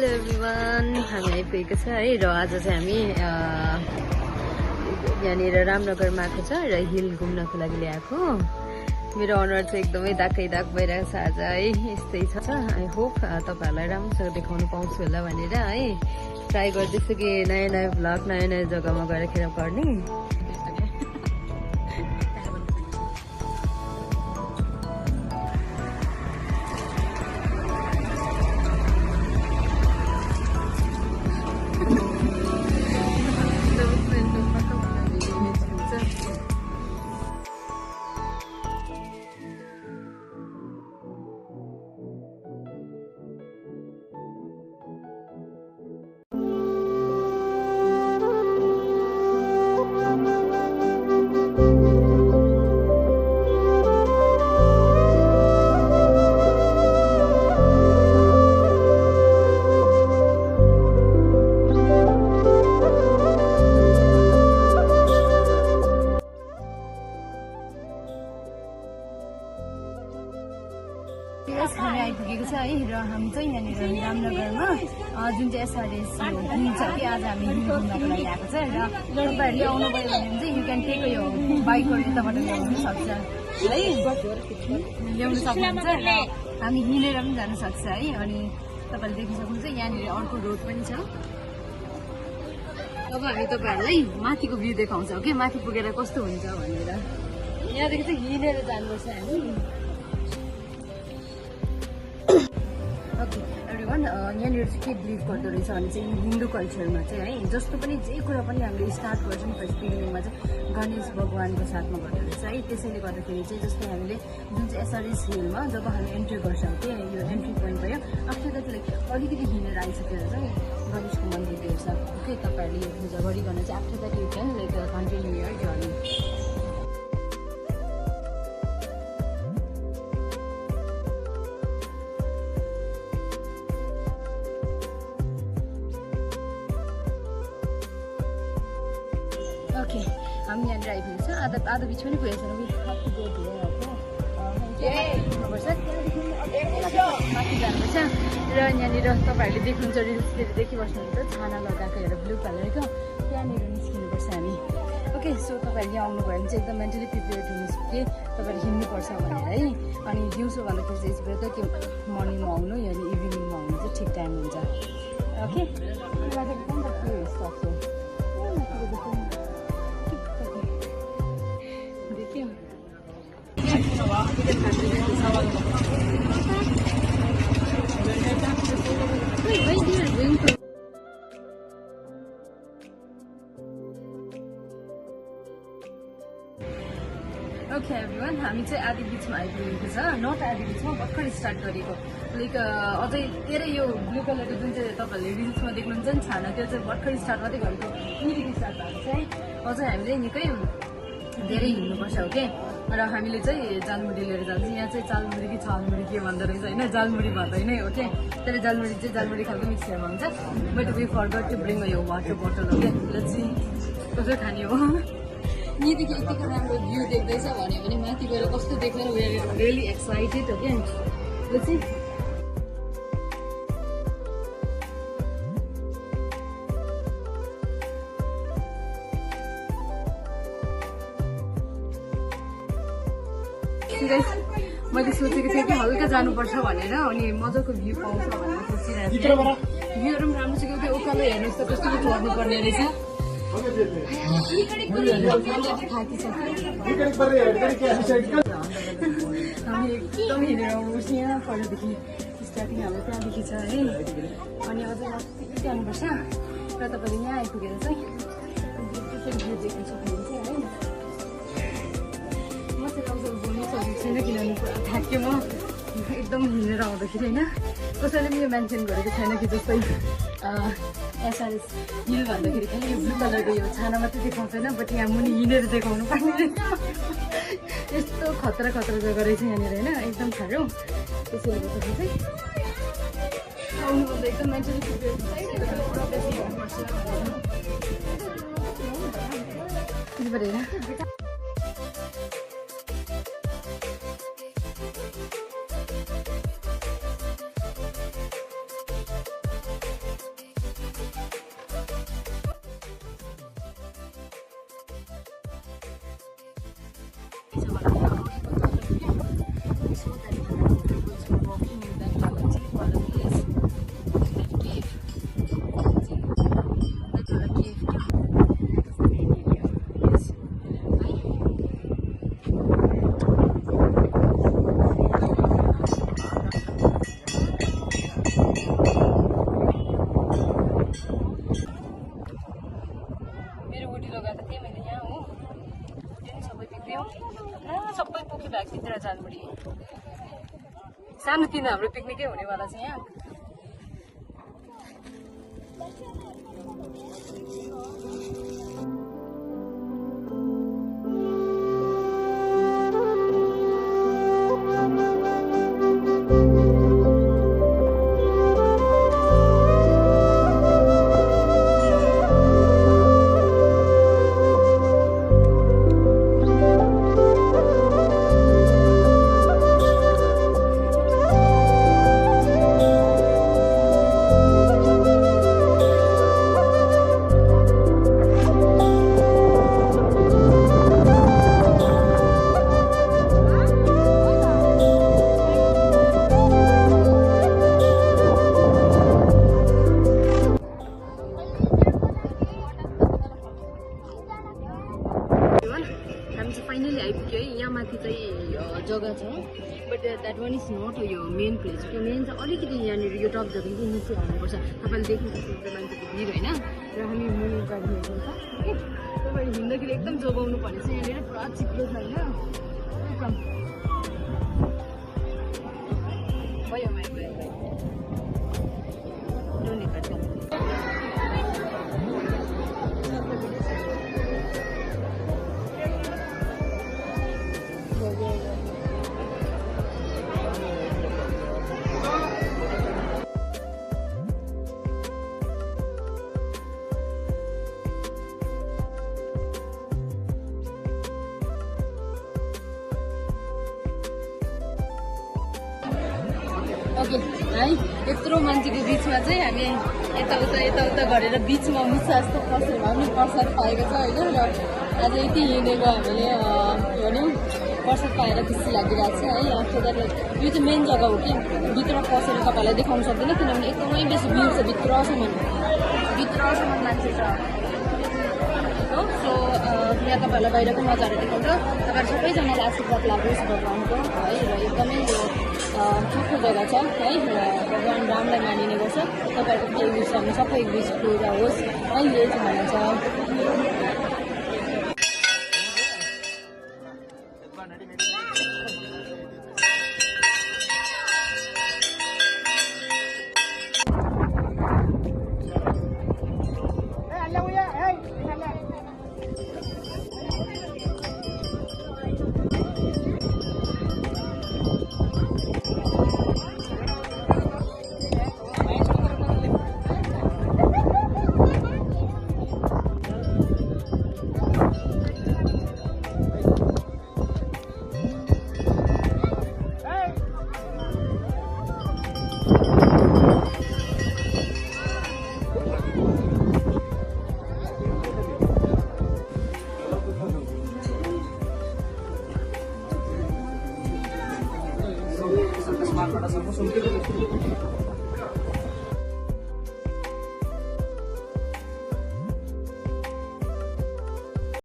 Hello everyone, हामी आइपुगेको छ है र आज चाहिँ हामी यहाँनिर रामनगरमा आएको छ र हिल घुम्नको लागि ल्याएको। मेरो अनुहार चाहिँ एकदमै दागै दाग भइरहेको छ आज है, यस्तै छ। आई होप तपाईँहरूलाई राम्रोसँग देखाउनु पाउँछु होला भनेर है ट्राई गर्दैछु कि नयाँ नयाँ भ्लग नयाँ नयाँ जग्गामा गएर खेर गर्ने। हामी आइपुगेको छ है र हामी चाहिँ यहाँनिर रामनगरमा जुन चाहिँ एसआरएस हिल छ कि आज हामी हिल घुम्नको लागि आएको छ र तपाईँहरूले आउनुभयो भने चाहिँ यु क्यान टेक यो बाइकहरू यताबाट ल्याउनु सक्छ है, ल्याउनु सक्नुहुन्छ र हामी हिँडेर पनि जान सक्छ है। अनि तपाईँले देख्न सक्नुहुन्छ यहाँनिर अर्को रोड पनि छ। अब हामी तपाईँहरूलाई माथिको भ्यू देखाउँछौँ कि माथि पुगेर कस्तो हुन्छ भनेर। यहाँदेखि चाहिँ हिँडेर जानुपर्छ हामी। ओके एभ्रिवान, यहाँनिर चाहिँ के बिलिभ गर्दो रहेछ भने चाहिँ हिन्दू कल्चरमा चाहिँ है जस्तो पनि जे कुरा पनि हामीले स्टार्ट गर्छौँ फर्स्ट बिगिनिङमा चाहिँ गणेश भगवानको साथमा गर्दो रहेछ है। त्यसैले गर्दाखेरि चाहिँ जस्तै हामीले जुन चाहिँ एसआरएस हिलमा जब हामी एन्ट्री गर्छौँ कि यो एन्ट्री पोइन्ट भयो, आफ्टर द्याट लाइक अलिकति हिँडेर आइसकेर चाहिँ गणेशको मन्दिर देख्छ। ओके तपाईँहरूले यो पूजा गरिकन चाहिँ after that you can like continue your journey. Okay हामी यहाँनिर आइपुगेको छ, आधा बिच पनि पुगेको छैन। माथि जानुपर्छ र यहाँनिर तपाईँहरूले देख्नुहुन्छ रिल्सतिर देखिबस्नुहुन्छ छाना लगाएको एउटा ब्लू कलरको, त्यहाँनिर निस्किनुपर्छ हामी। ओके सो तपाईँहरूले यहाँ आउनुभयो भने चाहिँ एकदम मेन्टली प्रिपेयर हुनुहोस् कि तपाईँहरूले हिँड्नुपर्छ भनेर है। अनि दिउँसो भन्दाखेरि चाहिँ यति बेला कि मर्निङमा आउनु या इभिनिङमा आउनु चाहिँ ठिक टाइम हुन्छ। ओके ओके एभ्रिवान, हामी चाहिँ आधी बिचमा आइपुगेको छ, नट आधी बिचमा भर्खर स्टार्ट गरेको। लाइक अझै धेरै यो ब्लू कलरको जुन चाहिँ तपाईँहरूले रिल्समा देख्नुहुन्छ नि छाना, त्यो चाहिँ भर्खर स्टार्ट मात्रै गरेको, यहीँदेखि स्टार्ट भएको छ है। अझै हामीले निकै धेरै हिँड्नुपर्छ हो कि। र हामीले चाहिँ जालमुरी लिएर जान्छ। यहाँ चाहिँ चालमुरी कि छालमुरी के भन्दो रहेछ होइन, जालमुरी भन्दैन हो कि। तर जालमुरी चाहिँ जालमुरी खालको मिक्सरमा हुन्छ। But we forgot to bring यो वाटर बोतल हो क्या, लस्सी कसो खाने हो। यहीँदेखि यतिको राम्रो भ्यू देख्दैछ भन्यो भने माथि गएर कस्तो देख्दैन, वी आर रियली एक्साइटेड हो क्या। लस्सी मैले सोचेको थिएँ कि हल्का जानुपर्छ भनेर, अनि मजाको भ्यू पाउँछ भनेर सोचिरहेको थिएँ। भ्यूहरू पनि राम्रो छ कि त्यो उकालो हेर्नुहोस् त कस्तो चढ्नुपर्ने रहेछ। हामी एकदम हिँडेर आउनुपर्छ यहाँ पहिलादेखि स्टार्टिङ हाम्रो त्यहाँदेखि छ है। अनि अझै माथि जानुपर्छ र तपाईँले यहाँ आइपुगेर चाहिँ भ्यू देख्न सक्नुहुन्छ है। म चाहिँ कमसेकम बोल्नु सकेको छैन किनभने पुरा थाक्यो म एकदम हिँडेर आउँदाखेरि होइन। कसैले पनि यो मेन्सन गरेको छैन कि जस्तै एसआरएस हिल भन्दाखेरि खालि यो ब्लू कलरको यो छाना मात्रै देखाउँछ होइन, बट यहाँ मुनि हिँडेर देखाउनु पर्ने रहेछ। यस्तो खतरा खतरा जग्गा रहेछ यहाँनिर होइन, एकदम साह्रो। त्यसैले गर्दाखेरि चाहिँ आउनुभन्दा एकदम मेन्टली प्रिपेयर हुनुपर्छ। सबै पोखी भ्यागतिर जानुपर्ने सानोतिनो हाम्रो पिकनिकै हुनेवाला छ यहाँ जग्गा छ but that one is not यो मेन प्लेस त्यो मेन चाहिँ अलिकति यहाँनिर यो टप जग्गा चाहिँ नीचे आउनुपर्छ तपाईँले देख्नु सक्नुहुन्छ मान्छेको भिड होइन र हामी मुनि गाडी हिँड्छ कि तपाईँले हिँड्दाखेरि एकदम जोगाउनु पर्ने छ यहाँनिर पुरा चिप्लो छ होइन भयो ओके है यत्रो मान्छेको बिचमा चाहिँ हामी यताउता गरेर बिचमा मुसा जस्तो पसेर हामी प्रसाद पाएको छ होइन र आज यति हिँडेको हामीले भन्यो प्रसाद पाएर खुसी लागिरहेको छ है आफ्टर द्याट यो चाहिँ मेन जग्गा हो कि भित्र पसेर तपाईँलाई देखाउन सक्दैन किनभने एकदमै बेसी भिड छ भित्रसम्म मान्छे छ हो सो यहाँ तपाईँहरूलाई बाहिरको नजारा देखाउँछ तपाईँहरू सबैजनालाई आशीर्वाद लागोस् भगवान्को है र एकदमै यो ठुलो जग्गा छ है र भगवान् रामलाई मानिने गर्छ तपाईँहरूको केही विष हामी सबै विष पुरा होस् है यही चाहिँ भन्छ Pada sama